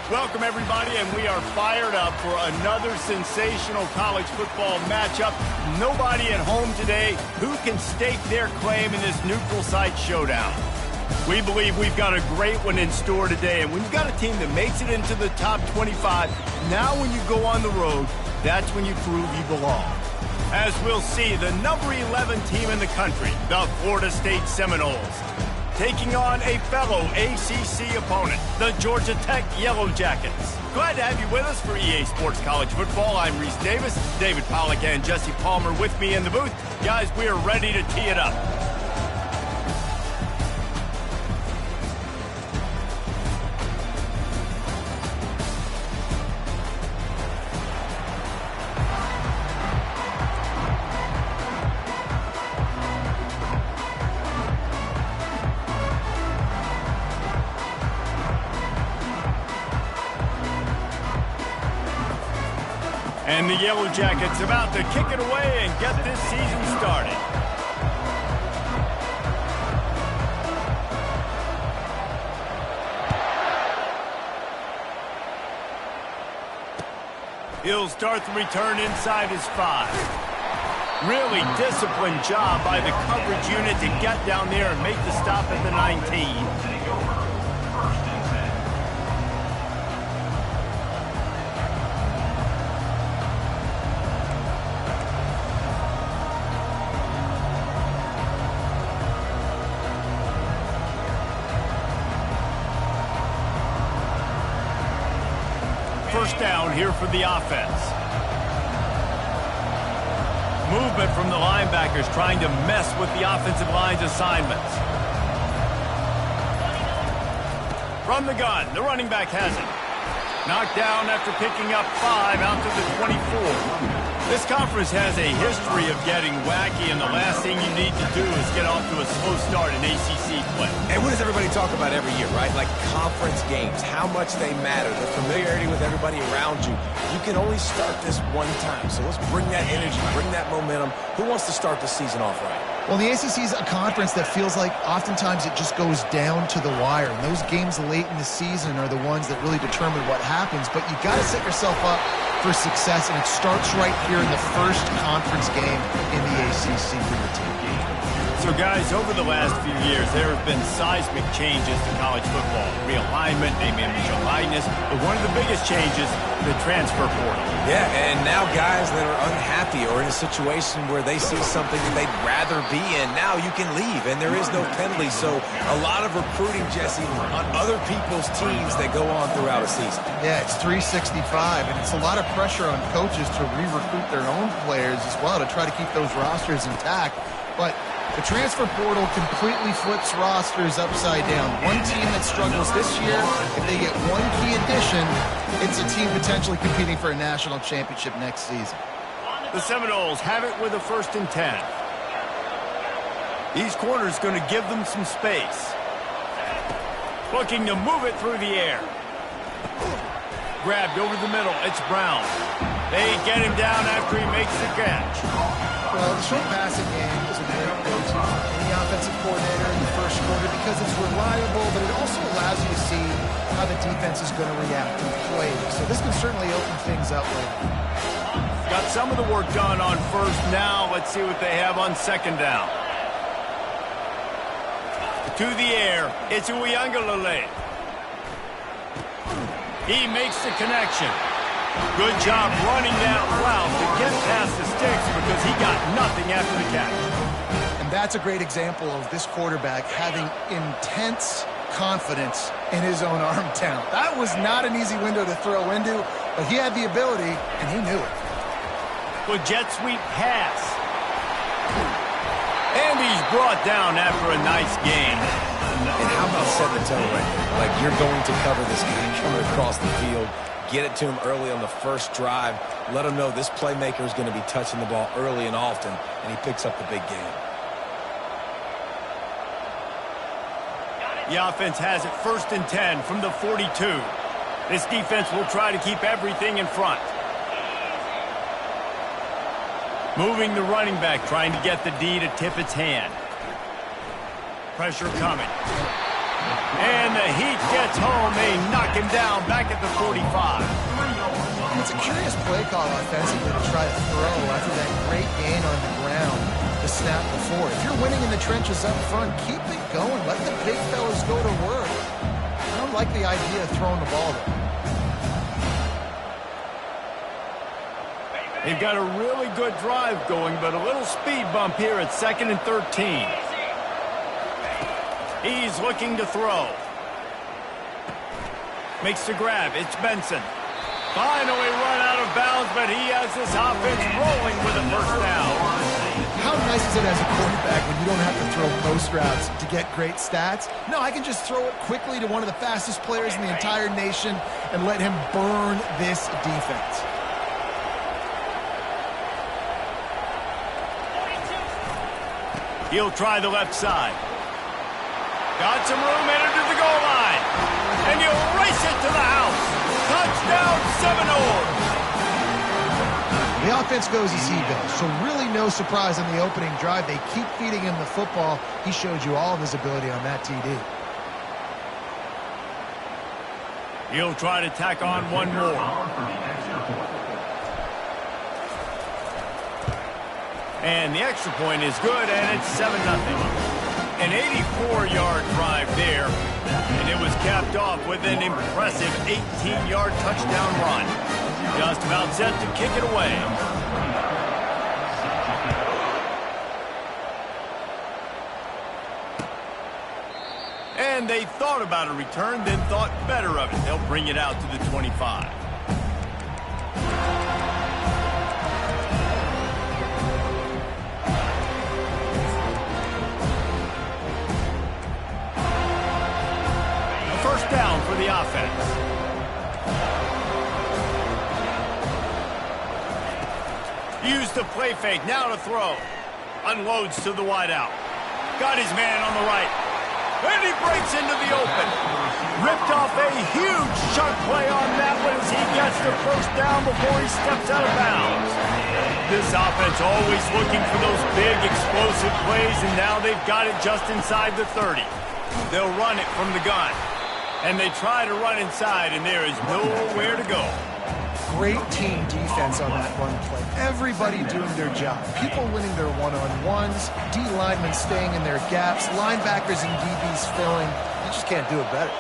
Welcome, everybody, and we are fired up for another sensational college football matchup. Nobody at home today who can stake their claim in this neutral site showdown. We believe we've got a great one in store today, and when you've got a team that makes it into the top 25, now when you go on the road, that's when you prove you belong. As we'll see, the number 11 team in the country, the Florida State Seminoles, taking on a fellow ACC opponent, the Georgia Tech Yellow Jackets. Glad to have you with us for EA Sports College Football. I'm Reese Davis, David Pollack and Jesse Palmer with me in the booth. Guys, we are ready to tee it up. And the Yellow Jackets about to kick it away and get this season started. He'll start the return inside his 5. Really disciplined job by the coverage unit to get down there and make the stop at the 19. First down here for the offense. Movement from the linebackers trying to mess with the offensive line's assignments. From the gun, the running back has it. Knocked down after picking up 5 out to the 24. This conference has a history of getting wacky, and the last thing you need to do is get off to a slow start in ACC play. And what does everybody talk about every year, right? Like conference games, how much they matter, the familiarity with everybody around you. You can only start this one time, so let's bring that energy, bring that momentum. Who wants to start the season off right? Well, the ACC is a conference that feels like oftentimes it just goes down to the wire. And those games late in the season are the ones that really determine what happens. But you got to set yourself up for success, and it starts right here in the first conference game in the ACC for your team. So, guys, over the last few years, there have been seismic changes to college football. Realignment, name, image, and likeness. But one of the biggest changes, the transfer portal. Yeah, and now guys that are unhappy or in a situation where they see something that they'd rather be in, now you can leave, and there is no penalty. So a lot of recruiting, Jesse, on other people's teams that go on throughout a season. Yeah, it's 365, and it's a lot of pressure on coaches to re-recruit their own players as well to try to keep those rosters intact. But the transfer portal completely flips rosters upside down. One team that struggles this year, if they get one key addition, it's a team potentially competing for a national championship next season. The Seminoles have it with a 1st and 10. These corners going to give them some space. Looking to move it through the air. Grabbed over the middle. It's Brown. They get him down after he makes the catch. Well, the short passing game is a great go-to for any offensive coordinator in the first quarter because it's reliable, but it also allows you to see how the defense is going to react and play. So this can certainly open things up later. Got some of the work done on 1st. Now let's see what they have on 2nd down. To the air, it's Uiagalelei. He makes the connection. Good job running that route to get past the sticks because he got nothing after the catch. And that's a great example of this quarterback having intense confidence in his own arm talent. That was not an easy window to throw into, but he had the ability, and he knew it. Good jet sweep pass. And he's brought down after a nice gain. And how about setting the tone right there? Like, you're going to cover this guy coming across the field. Get it to him early on the first drive. Let him know this playmaker is going to be touching the ball early and often, and he picks up the big game. The offense has it 1st and 10 from the 42. This defense will try to keep everything in front. Moving the running back, trying to get the D to tip its hand. Pressure coming. And the heat gets home. They knock him down back at the 45. It's a curious play call offensively to try to throw after that great gain on the ground the snap before. If you're winning in the trenches up front, keep it going. Let the big fellas go to work. I don't like the idea of throwing the ball there. They've got a really good drive going, but a little speed bump here at 2nd and 13. He's looking to throw. Makes the grab. It's Benson. Finally run out of bounds, but he has this offense rolling with a first down. How nice is it as a quarterback when you don't have to throw post routes to get great stats? No, I can just throw it quickly to one of the fastest players in the entire nation and let him burn this defense. He'll try the left side. Got some room, entered to the goal line. And he'll race it to the house. Touchdown, Seminoles. The offense goes as he goes, so really no surprise on the opening drive. They keep feeding him the football. He showed you all of his ability on that TD. He'll try to tack on one more. And the extra point is good, and it's 7-0. An 84-yard drive there, and it was capped off with an impressive 18-yard touchdown run. Just about set to kick it away. And they thought about a return, then thought better of it. They'll bring it out to the 25. First down for the offense. Use the play fake, now to throw. Unloads to the wideout. Got his man on the right. And he breaks into the open. Ripped off a huge chunk play on that one as he gets the first down before he steps out of bounds. This offense always looking for those big explosive plays, and now they've got it just inside the 30. They'll run it from the gun. And they try to run inside, and there is nowhere to go. Great team defense on that run play. Everybody doing their job. People winning their one-on-ones, D linemen staying in their gaps, linebackers and DBs filling. You just can't do it better.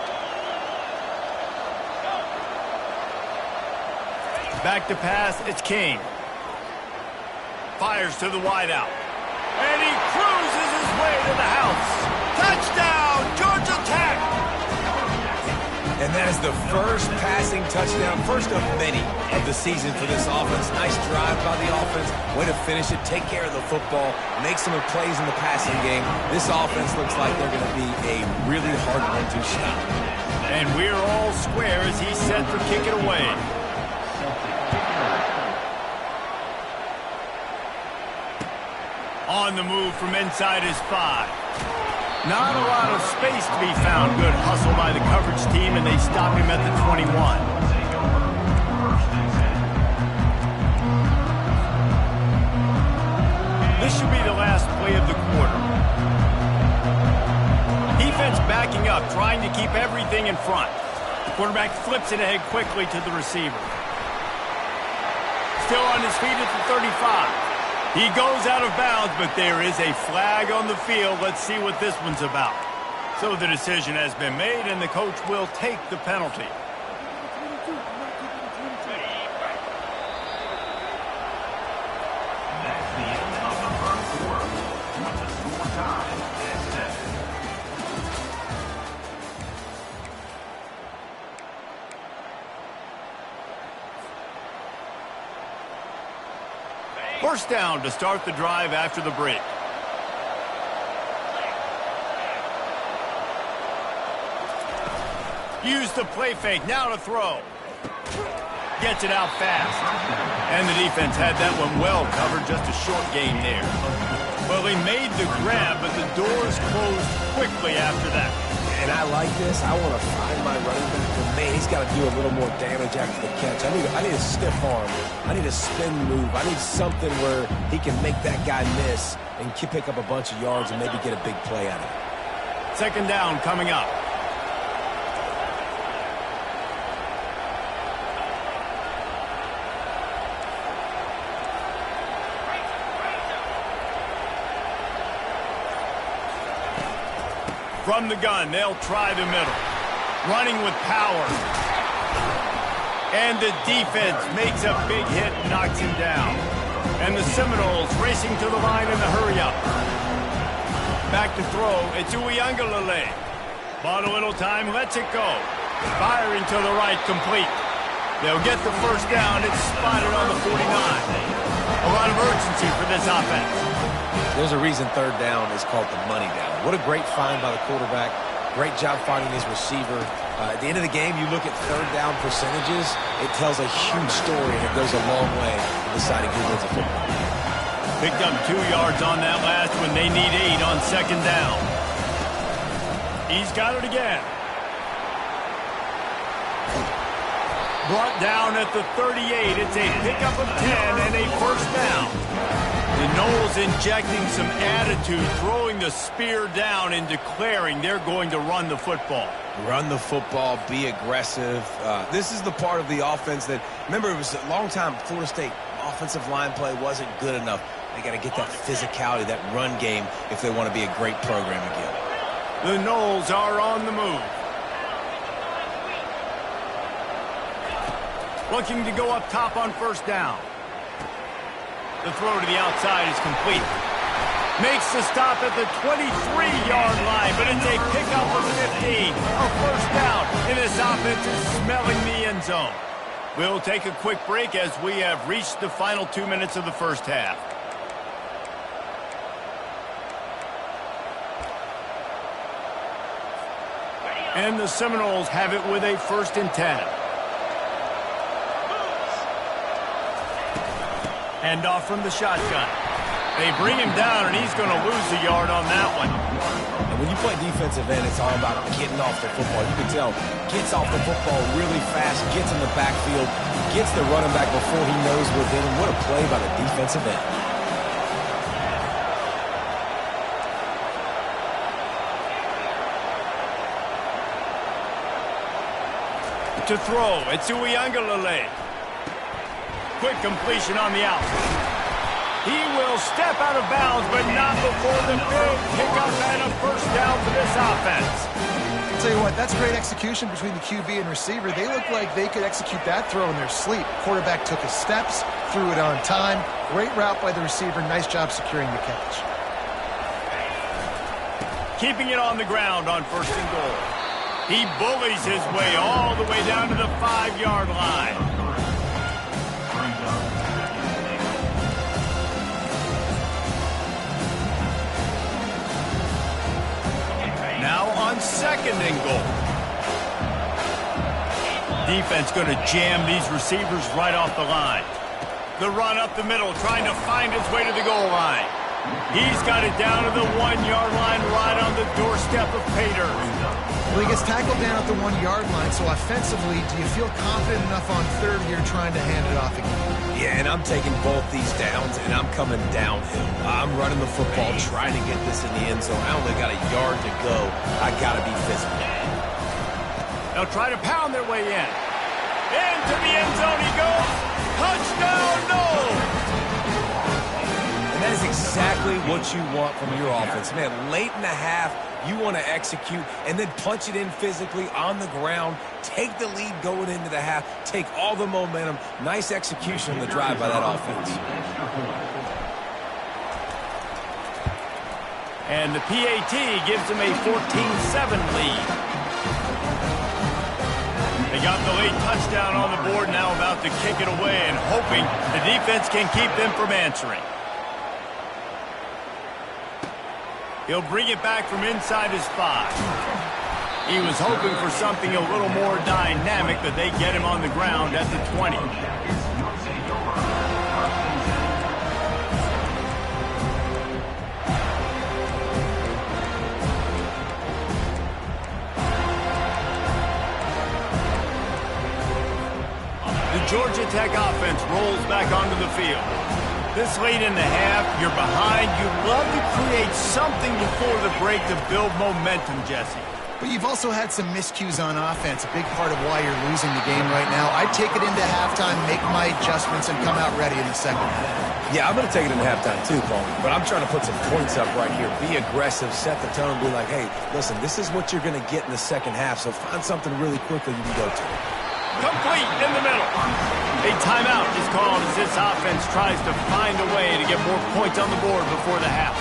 Back to pass, it's King. Fires to the wideout. And he cruises his way to the house. Touchdown, Georgia Tech! And that is the first passing touchdown, first of many of the season for this offense. Nice drive by the offense. Way to finish it, take care of the football, make some plays in the passing game. This offense looks like they're going to be a really hard one to stop. And we're all square as he's set to kick it away. On the move from inside his 5. Not a lot of space to be found. Good hustle by the coverage team, and they stop him at the 21. This should be the last play of the quarter. Defense backing up, trying to keep everything in front. The quarterback flips it ahead quickly to the receiver. Still on his feet at the 35. He goes out of bounds, but there is a flag on the field. Let's see what this one's about. So the decision has been made, and the coach will take the penalty. First down to start the drive after the break. Use the play fake, now to throw. Gets it out fast. And the defense had that one well covered, just a short gain there. Well, they made the grab, but the doors closed quickly after that. And I like this. I want to find my running back, but man, he's got to do a little more damage after the catch. I need a stiff arm. I need a spin move. I need something where he can make that guy miss and pick up a bunch of yards and maybe get a big play out of it. Second down coming up. From the gun, they'll try the middle. Running with power. And the defense makes a big hit and knocks him down. And the Seminoles racing to the line in the hurry-up. Back to throw. It's Uiagalelei. Bought a little time, lets it go. Firing to the right, complete. They'll get the first down. It's spotted on the 49. A lot of urgency for this offense. There's a reason third down is called the money down. What a great find by the quarterback. Great job finding his receiver. At the end of the game, you look at third down percentages. It tells a huge story, and it goes a long way in deciding who wins a football game. Picked up 2 yards on that last one. They need 8 on second down. He's got it again. Brought down at the 38. It's a pickup of 10 and a first down. The Noles injecting some attitude, throwing the spear down and declaring they're going to run the football. Run the football, be aggressive. This is the part of the offense that, remember, it was a long time Florida State offensive line play wasn't good enough. They got to get that physicality, that run game, if they want to be a great program again. The Noles are on the move. Looking to go up top on first down. The throw to the outside is complete. Makes the stop at the 23-yard line, but it's a pickup of 15. A first down, and this offense is smelling the end zone. We'll take a quick break as we have reached the final 2 minutes of the first half. And the Seminoles have it with a 1st and 10. Hand off from the shotgun. They bring him down, and he's going to lose a yard on that one. And when you play defensive end, it's all about getting off the football. You can tell, gets off the football really fast, gets in the backfield, gets the running back before he knows what's in him. What a play by the defensive end. To throw, it's Uiagalelei. Quick completion on the out. He will step out of bounds, but not before the big pickup and a first down for this offense. I'll tell you what, that's great execution between the QB and receiver. They look like they could execute that throw in their sleep. Quarterback took his steps, threw it on time. Great route by the receiver. Nice job securing the catch. Keeping it on the ground on 1st and goal. He bullies his way all the way down to the 5-yard line. Now on 2nd and goal. Defense going to jam these receivers right off the line. The run up the middle, trying to find his way to the goal line. He's got it down to the 1-yard line, right on the doorstep of Pater. Well, he gets tackled down at the 1-yard line, so offensively, do you feel confident enough on 3rd here trying to hand it off again? Yeah, and I'm taking both these downs, and I'm coming downhill. I'm running the football, trying to get this in the end zone. I only got a yard to go. I got to be physical. They'll try to pound their way in. Into the end zone he goes. Touchdown, Noles! And that is exactly what you want from your offense. Man, late in the half, you want to execute and then punch it in physically on the ground, take the lead going into the half, take all the momentum. Nice execution on the drive by that offense. And the PAT gives them a 14-7 lead. They got the late touchdown on the board, now about to kick it away and hoping the defense can keep them from answering. He'll bring it back from inside his 5. He was hoping for something a little more dynamic, but they get him on the ground at the 20. The Georgia Tech offense rolls back onto the field. This late in the half, you're behind. You'd love to create something before the break to build momentum, Jesse. But you've also had some miscues on offense, a big part of why you're losing the game right now. I'd take it into halftime, make my adjustments, and come out ready in the second half. Yeah, I'm going to take it in halftime too, Paul. But I'm trying to put some points up right here. Be aggressive, set the tone, be like, hey, listen, this is what you're going to get in the second half, so find something really quickly you can go to. Complete in the middle. A timeout is called as this offense tries to find a way to get more points on the board before the half.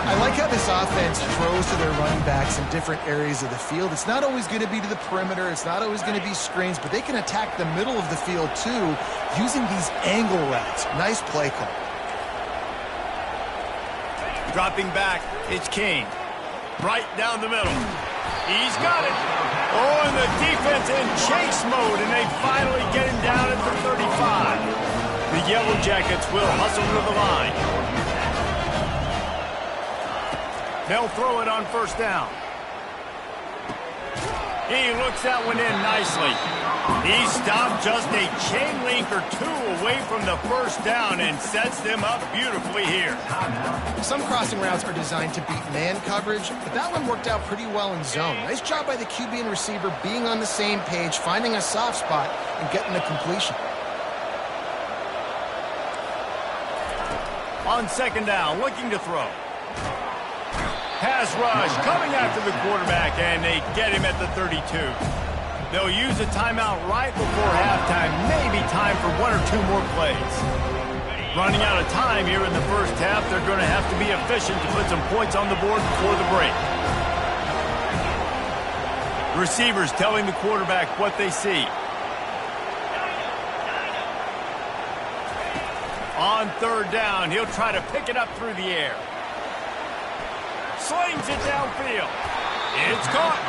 I like how this offense throws to their running backs in different areas of the field. It's not always going to be to the perimeter. It's not always going to be screens, but they can attack the middle of the field too using these angle routes. Nice play call. Dropping back, it's Kane. Right down the middle. He's got it. Oh, and the defense in chase mode, and they finally get him down at the 35. The Yellow Jackets will hustle to the line. They'll throw it on first down. He looks that one in nicely. He stopped just a chain link or two away from the first down and sets them up beautifully here. Some crossing routes are designed to beat man coverage, but that one worked out pretty well in zone. Nice job by the QB and receiver being on the same page, finding a soft spot, and getting the completion. On second down, looking to throw. Pass rush coming after the quarterback, and they get him at the 32. They'll use a timeout right before halftime, maybe time for one or two more plays. Running out of time here in the first half, they're going to have to be efficient to put some points on the board before the break. Receivers telling the quarterback what they see. On third down, he'll try to pick it up through the air. Slings it downfield. It's caught.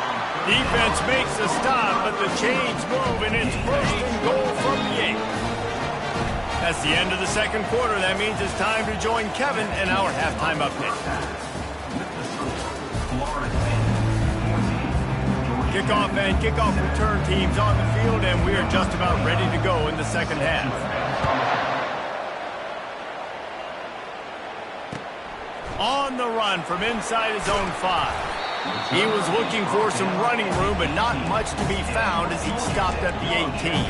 Defense makes a stop, but the chains move, and it's first and goal from the 8. That's the end of the second quarter. That means it's time to join Kevin in our halftime update. Kickoff and kickoff return teams on the field, and we are just about ready to go in the second half. On the run from inside his own 5. He was looking for some running room, but not much to be found as he stopped at the 18.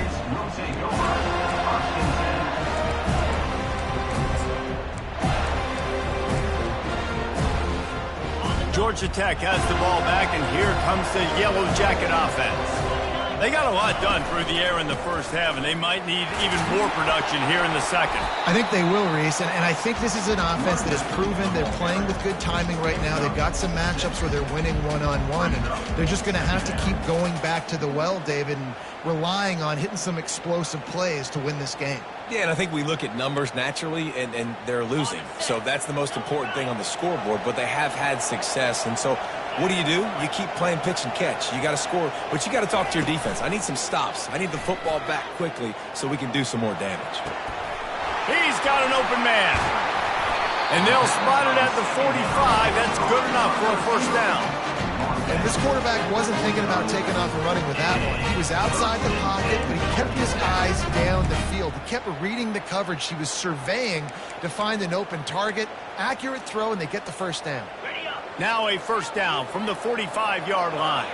Georgia Tech has the ball back, and here comes the Yellow Jacket offense. They got a lot done through the air in the first half, and they might need even more production here in the second. I think they will, Reese, and I think this is an offense that has proven they're playing with good timing right now. They've got some matchups where they're winning one-on-one, and they're just going to have to keep going back to the well, David, and relying on hitting some explosive plays to win this game. Yeah, and I think we look at numbers naturally, and they're losing. So that's the most important thing on the scoreboard, but they have had success. And so what do? You keep playing pitch and catch. You got to score, but you got to talk to your defense. I need some stops. I need the football back quickly so we can do some more damage. He's got an open man. And they'll spot it at the 45. That's good enough for a first down. And this quarterback wasn't thinking about taking off and running with that one. He was outside the pocket, but he kept his eyes down the field. He kept reading the coverage. He was surveying to find an open target. Accurate throw, and they get the first down. Now a first down from the 45-yard line.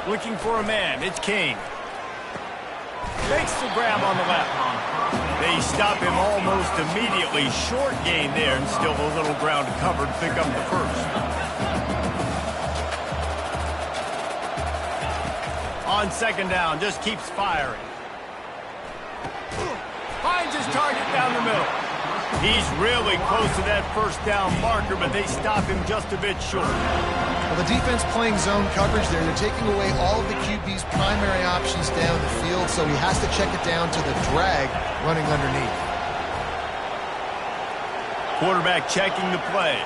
Looking for a man. It's Kane. Makes the grab on the left. They stop him almost immediately. Short gain there, and still a little ground covered. Pick up the first. On second down, just keeps firing. Finds his target down the middle. He's really close to that first down marker, but they stop him just a bit short. Well, the defense playing zone coverage there. They're taking away all of the QB's primary options down the field, so he has to check it down to the drag running underneath. Quarterback checking the play.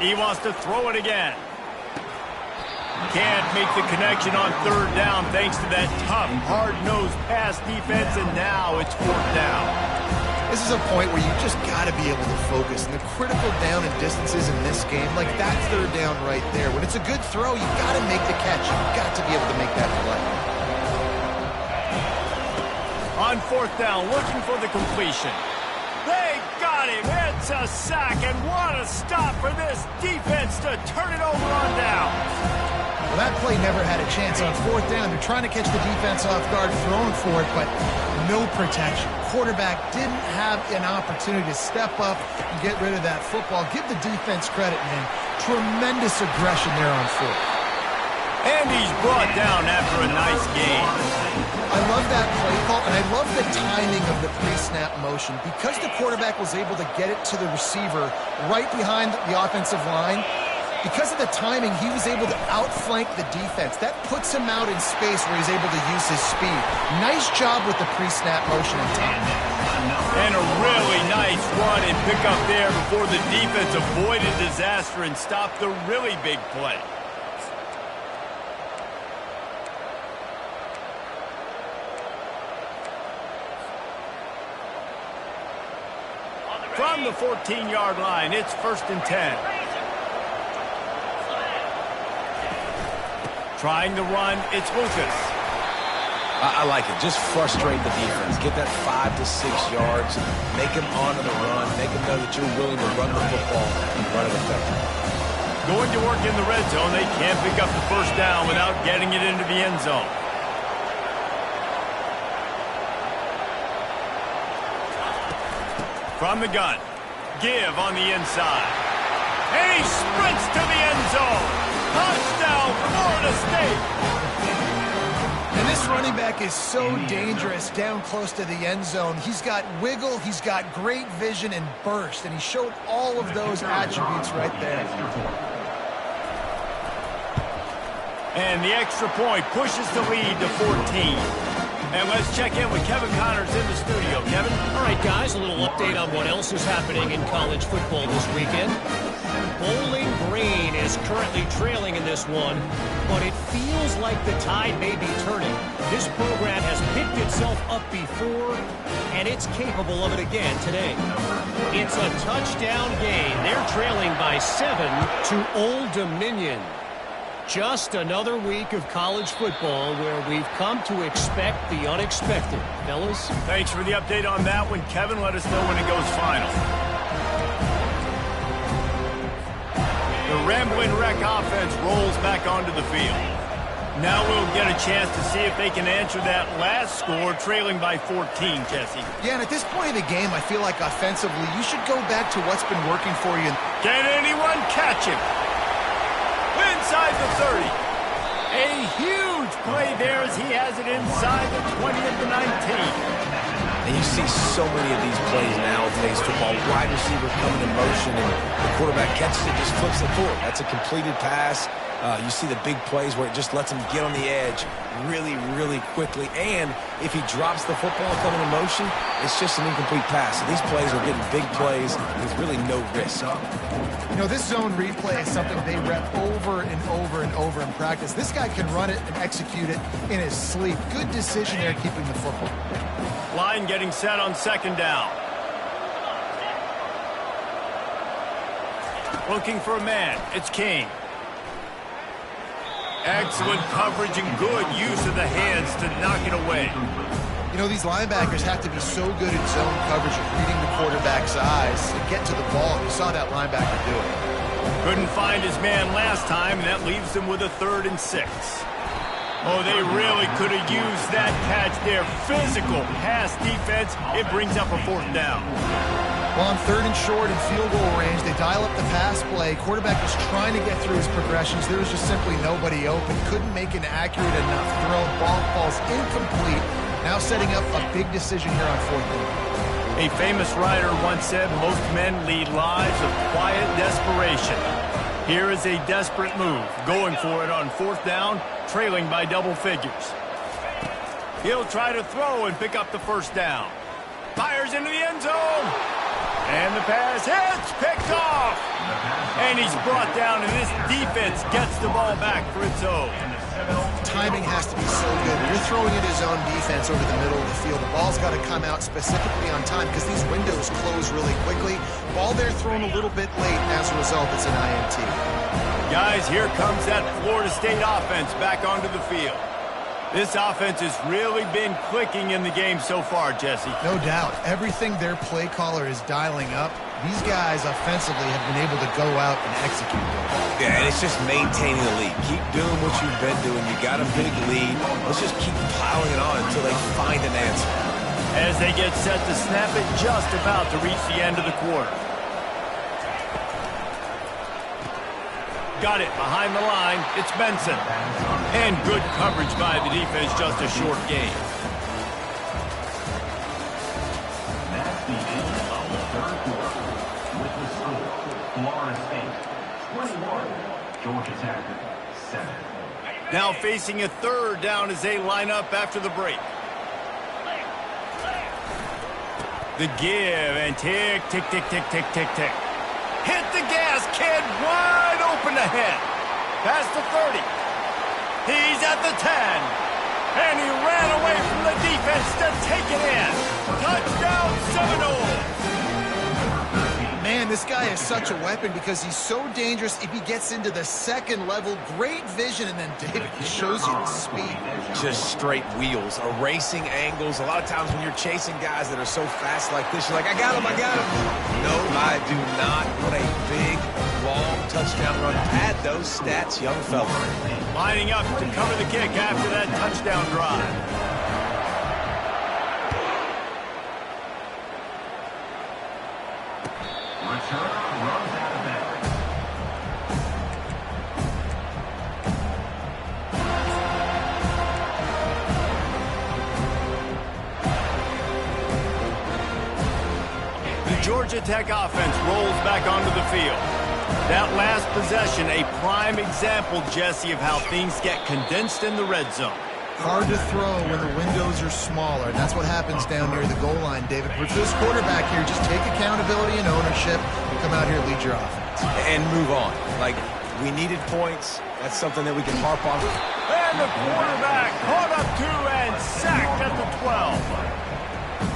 He wants to throw it again. Can't make the connection on third down thanks to that tough, hard-nosed pass defense, and now it's fourth down. This is a point where you just got to be able to focus. And the critical down and distances in this game, like that third down right there. When it's a good throw, you got to make the catch. You've got to be able to make that play. On fourth down, looking for the completion. They got him. It's a sack, and what a stop for this defense to turn it over on down. Well, that play never had a chance on fourth down. They're trying to catch the defense off guard, throwing for it, but no protection. Quarterback didn't have an opportunity to step up and get rid of that football. Give the defense credit, man. Tremendous aggression there on fourth. And he's brought down after a nice game. I love that play call, and I love the timing of the pre-snap motion. Because the quarterback was able to get it to the receiver right behind the offensive line, because of the timing, he was able to outflank the defense. That puts him out in space where he's able to use his speed. Nice job with the pre-snap motion and timing. And a really nice run and pick up there before the defense avoided disaster and stopped the really big play. From the 14-yard line, it's 1st and 10. Trying to run, it's Lucas. I like it. Just frustrate the defense. Get that 5 to 6 yards. Make them honor the run. Make them know that you're willing to run the football and run it effectively. Going to work in the red zone. They can't pick up the first down without getting it into the end zone. From the gun, give on the inside. And he sprints to the end zone. Touchdown, Florida State. And this running back is so dangerous down close to the end zone. He's got wiggle, he's got great vision and burst, and he showed all of those attributes right there. And the extra point pushes the lead to 14. And let's check in with Kevin Connors in the studio. Kevin? All right, guys, a little update on what else is happening in college football this weekend. Bowling Green is currently trailing in this one, but it feels like the tide may be turning. This program has picked itself up before, and it's capable of it again today. It's a touchdown game. They're trailing by 7 to Old Dominion. Just another week of college football where we've come to expect the unexpected. Fellas? Thanks for the update on that one, Kevin. Let us know when it goes final. The Ramblin' Wreck offense rolls back onto the field. Now we'll get a chance to see if they can answer that last score, trailing by 14, Jesse. Yeah, and at this point in the game, I feel like offensively, you should go back to what's been working for you. Can anyone catch him? Inside the 30. A huge play there as he has it inside the 20 of the 19. And you see so many of these plays now in today's football. Wide receiver coming in motion, and the quarterback catches it, just flips it forward. That's a completed pass. You see the big plays where it just lets him get on the edge really, really quickly. And if he drops the football coming in motion, it's just an incomplete pass. So these plays are getting big plays with really no risk. You know, this zone replay is something they rep over and over and over in practice. This guy can run it and execute it in his sleep. Good decision there keeping the football. Line getting set on 2nd down. Looking for a man. It's King. Excellent coverage and good use of the hands to knock it away. You know, these linebackers have to be so good in zone coverage of reading the quarterback's eyes to get to the ball. You saw that linebacker do it. Couldn't find his man last time, and that leaves him with a 3rd and 6. Oh, they really could have used that catch there. Physical pass defense. It brings up a 4th down. Well, on 3rd and short and field goal range, they dial up the pass play. Quarterback was trying to get through his progressions. There was just simply nobody open. Couldn't make an accurate enough throw. Ball falls incomplete. Now setting up a big decision here on 4th down. A famous writer once said, most men lead lives of quiet desperation. Here is a desperate move. Going for it on 4th down, trailing by double figures. He'll try to throw and pick up the 1st down. Fires into the end zone. And the pass hits, picked off. And he's brought down, and this defense gets the ball back for its own. Timing has to be so good. When you're throwing at his own defense over the middle of the field, the ball's got to come out specifically on time because these windows close really quickly. Ball there thrown a little bit late. As a result, it's an INT. Guys, here comes that Florida State offense back onto the field. This offense has really been clicking in the game so far, Jesse. No doubt. Everything their play caller is dialing up, these guys offensively have been able to go out and execute them. Yeah, and it's just maintaining the lead. Keep doing what you've been doing. You got a big lead. Let's just keep piling it on until they find an answer. As they get set to snap it, just about to reach the end of the quarter. Got it behind the line. It's Benson. And good coverage by the defense, just a short game. That's the end of the third quarter. With the score, Florida State 21, Georgia Tech 7. Now facing a third down as they line up after the break. The give and tick, tick, tick, tick, tick, tick, tick. Hit the gas, kid, wide open ahead. Past the 30. He's at the 10. And he ran away from the defense to take it in. Touchdown Seminoles. Man, this guy is such a weapon because he's so dangerous if he gets into the second level. Great vision, and then David shows you the speed. Just straight wheels, erasing angles. A lot of times when you're chasing guys that are so fast like this, you're like, I got him, I got him. No, I do not. What a big, long touchdown run. Pad those stats, young fella. Lining up to cover the kick after that touchdown drive. Georgia Tech offense rolls back onto the field. That last possession, a prime example, Jesse, of how things get condensed in the red zone. Hard to throw when the windows are smaller, and that's what happens down near the goal line, David. For this quarterback here, just take accountability and ownership and come out here and lead your offense. And move on. Like, we needed points. That's something that we can harp on. And the quarterback caught up to and sacked at the 12.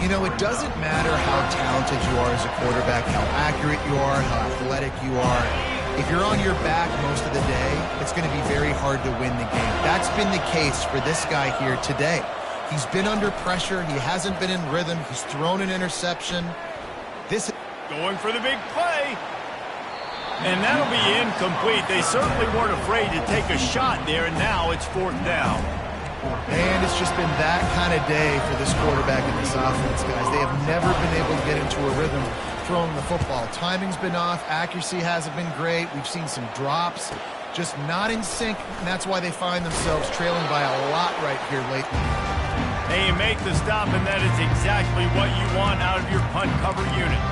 You know, it doesn't matter how talented you are as a quarterback, how accurate you are, how athletic you are. If you're on your back most of the day, it's going to be very hard to win the game. That's been the case for this guy here today. He's been under pressure. He hasn't been in rhythm. He's thrown an interception. Going for the big play. And that'll be incomplete. They certainly weren't afraid to take a shot there, and now it's fourth down. And it's just been that kind of day for this quarterback and this offense, guys. They have never been able to get into a rhythm throwing the football. Timing's been off. Accuracy hasn't been great. We've seen some drops. Just not in sync, and that's why they find themselves trailing by a lot right here late in the game. They make the stop, and that is exactly what you want out of your punt cover unit.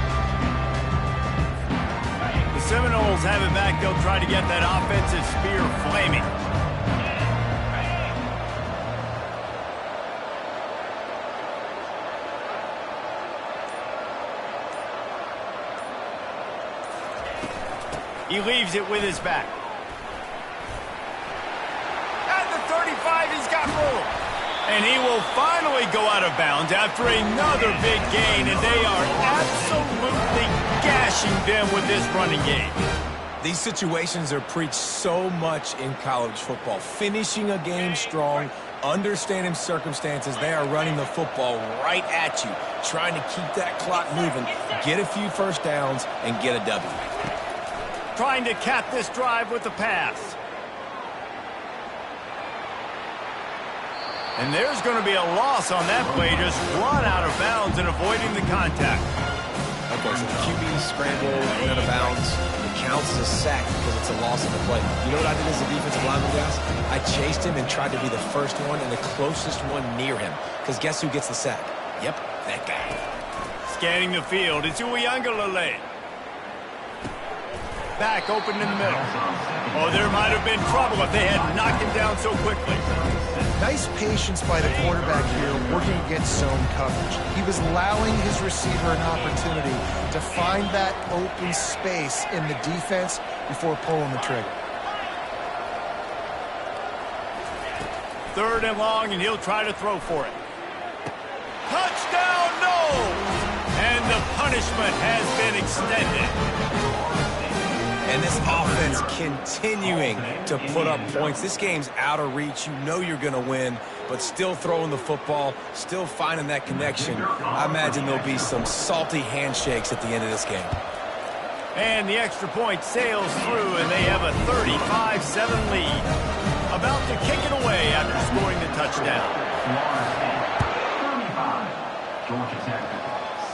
The Seminoles have it back. They'll try to get that offensive spear flaming. He leaves it with his back. At the 35, he's got room. And he will finally go out of bounds after another big gain, and they are absolutely gashing them with this running game. These situations are preached so much in college football. Finishing a game strong, understanding circumstances. They are running the football right at you, trying to keep that clock moving, get a few first downs, and get a W. Trying to cap this drive with the pass. And there's going to be a loss on that play, just run out of bounds and avoiding the contact. Okay, so the QB scramble, went out of bounds. It counts as a sack because it's a loss of the play. You know what I did as a defensive lineman, guys? I chased him and tried to be the first one and the closest one near him. Because guess who gets the sack? Yep, that guy. Scanning the field, it's Uiagalelei. Back open in the middle. Oh, there might have been trouble if they had knocked him down so quickly. Nice patience by the quarterback here, working against zone coverage. He was allowing his receiver an opportunity to find that open space in the defense before pulling the trigger. 3rd and long, and he'll try to throw for it. Touchdown, no! And the punishment has been extended. And this offense continuing to put up points. This game's out of reach. You know you're going to win, but still throwing the football, still finding that connection. I imagine there'll be some salty handshakes at the end of this game. And the extra point sails through, and they have a 35-7 lead. About to kick it away after scoring the touchdown. Florida State, 35. Georgia Tech,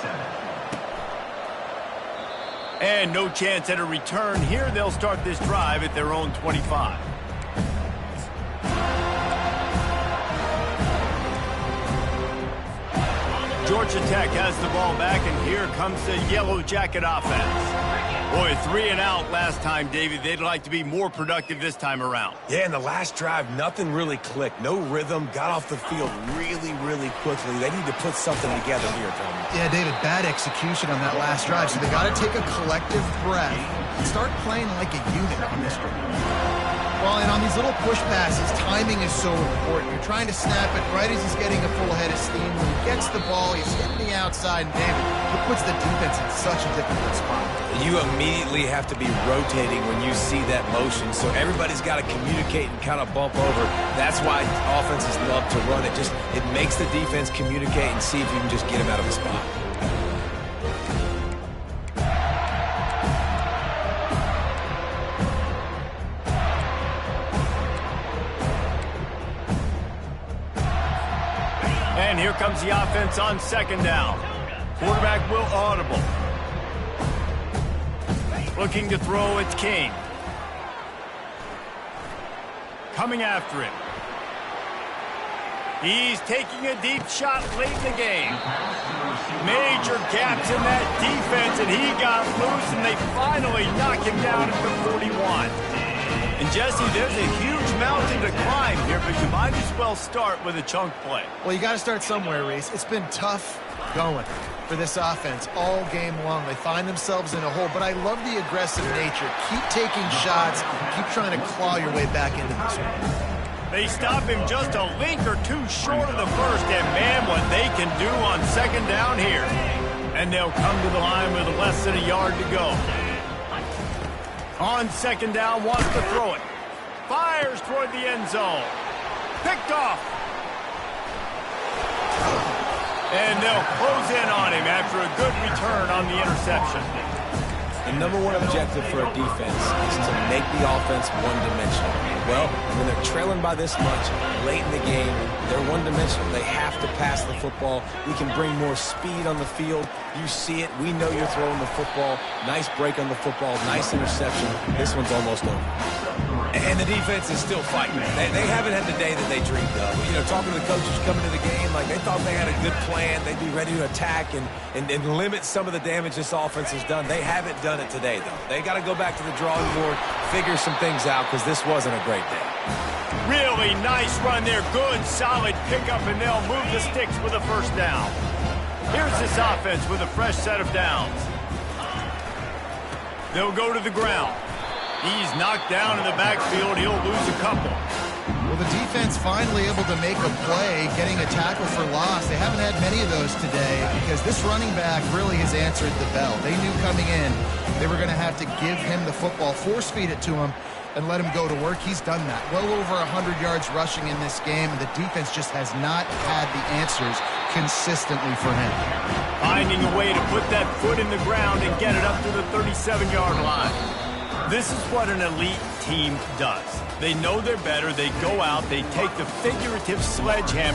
7. And no chance at a return here. They'll start this drive at their own 25. Georgia Tech has the ball back, and here comes the Yellow Jacket offense. Boy, 3 and out last time, David. They'd like to be more productive this time around. Yeah, in the last drive, nothing really clicked. No rhythm. Got off the field really, really quickly. They need to put something together here, Tony. Yeah, David, bad execution on that last drive. So they got to take a collective breath and start playing like a unit on this one. Well, and on these little push passes, timing is so important. You're trying to snap it right as he's getting a full head of steam. When he gets the ball, he's hitting the outside, and David, it puts the defense in such a difficult spot. You immediately have to be rotating when you see that motion, so everybody's got to communicate and kind of bump over. That's why offenses love to run it. It makes the defense communicate and see if you can just get him out of the spot. And here comes the offense on 2nd down. Quarterback will audible. Looking to throw, it's King. Coming after him. He's taking a deep shot late in the game. Major gaps in that defense, and he got loose, and they finally knock him down at the 41. And, Jesse, there's a huge mountain to climb here, but you might as well start with a chunk play. Well, you got to start somewhere, Reese. It's been tough going for this offense all game long. They find themselves in a hole, but I love the aggressive nature. Keep taking shots. Keep trying to claw your way back into this one. They stop him just a link or two short of the first, and man, what they can do on 2nd down here. And they'll come to the line with less than a yard to go. On 2nd down, wants to throw it. Fires toward the end zone. Picked off. And they'll close in on him after a good return on the interception. The number one objective for a defense is to make the offense one-dimensional. Well, when they're trailing by this much late in the game, they're one-dimensional. They have to pass the football. We can bring more speed on the field. You see it. We know you're throwing the football. Nice break on the football. Nice interception. This one's almost over. And the defense is still fighting. They haven't had the day that they dreamed of. You know, talking to the coaches coming to the game, like they thought they had a good plan. They'd be ready to attack and limit some of the damage this offense has done. They haven't done it today, though. They got to go back to the drawing board, figure some things out, because this wasn't a great day. Really nice run there. Good, solid pickup, and they'll move the sticks with a 1st down. Here's this offense with a fresh set of downs. They'll go to the ground. He's knocked down in the backfield. He'll lose a couple. Well, the defense finally able to make a play, getting a tackle for loss. They haven't had many of those today because this running back really has answered the bell. They knew coming in they were going to have to give him the football, force-feed it to him, and let him go to work. He's done that. Well over 100 yards rushing in this game, and the defense just has not had the answers consistently for him. Finding a way to put that foot in the ground and get it up to the 37-yard line. This is what an elite team does. They know they're better. They go out. They take the figurative sledgehammer